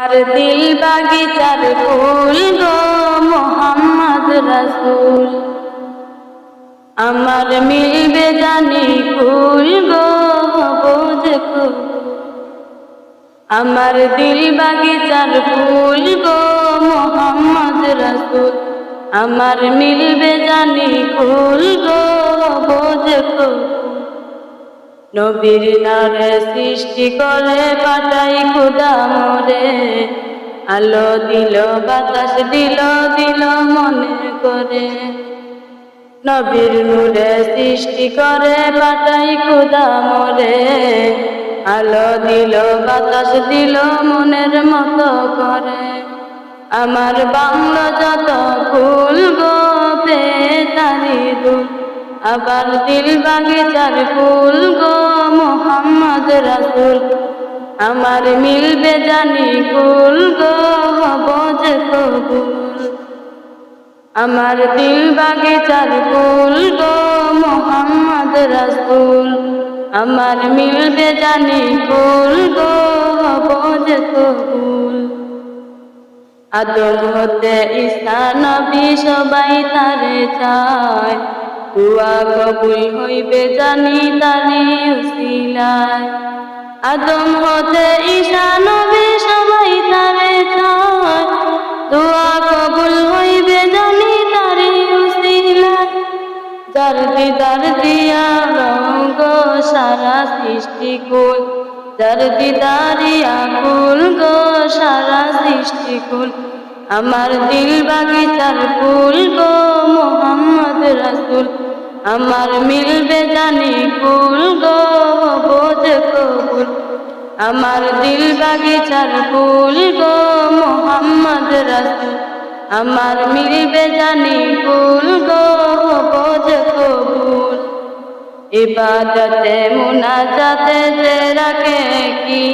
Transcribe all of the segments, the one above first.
আর দিল বাগিচার ফুল গো মোহাম্মদ রাসূল, আমার মিলবে জানি ফুল গো বুঝকো। আমার দিল বাগিচার ফুল গো মোহাম্মদ রাসূল, আমার মিলবে জানি ফুল গো বুঝকো। নবীর নারে সৃষ্টি করে পাঠাই খোদা মোরে, আলো দিল বাতাস দিল দিল মনে করে। নবীর নূরে সৃষ্টি করে পাঠাই খোদা মোরে, আলো দিল বাতাস দিল মনের মতো করে। আমার বাংলা যত ফুল গো তারি দুল, আবার দিল বাগিচার ফুল গো মোহাম্মদ রাসূল, আমার মিলবে জানি ফুল গো হবো যে কবুল। আমার দিল বাগিচার ফুল গো মোহাম্মদ রাসূল, আমার মিলবে জানি ফুল গো হবো যে কবুল। আদম হতে ঈসা নবী সবাই তারে চায়, দুয়া কবুল হইবে জানি তারি উসিলায়। আদম হতে ঈসা নবী সবাই তারে চায়, দুয়া কবুল হইবে জানি তারি উসিলায়। যার দিদার দিয়া রঙ্গ সারা সৃষ্টিকুল, যার দিদারিয়া কুল গো সারা সৃষ্টিকুল। আমার দিল বাগিচার ফুল গো মোহাম্মদ রাসূল, আমার মিলবে জানি ফুল গো হবো যে কবুল। আমার দিল বাগিচার ফুল গো মোহাম্মদ রাসূল, আমার মিলবে জানি ফুল গো হবো যে কবুল। ইবাদতে মুনাজাতে যে রাখে কি,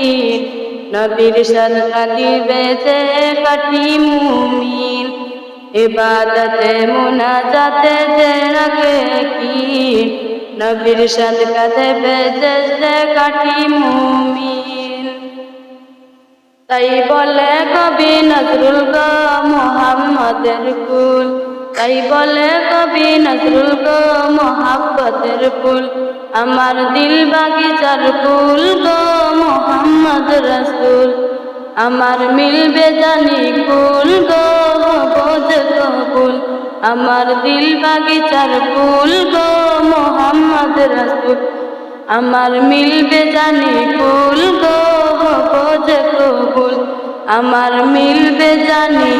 নবীর সাদকা দিবে যে কাঠি মুমিন। ইবাদতে মুনাজাতে যে রাখে কি, নবীর সাদকা দেবে যে কাঠি মুমিন। তাই বলে কবি নজরুল গো মোহাম্মদের কুল, তাই বলে কবি নজরুল গো মোহাব্বতের ফুল। আমার দিল বাগিচার ফুল গো মোহাম্মদ রাসূল, আমার মিলবে জানি ফুল গো হবো যে কবুল। আমার দিল বাগিচার ফুল গো মোহাম্মদ রাসূল, আমার মিলবে জানি ফুল গো হবো যে কবুল। আমার মিলবে জানি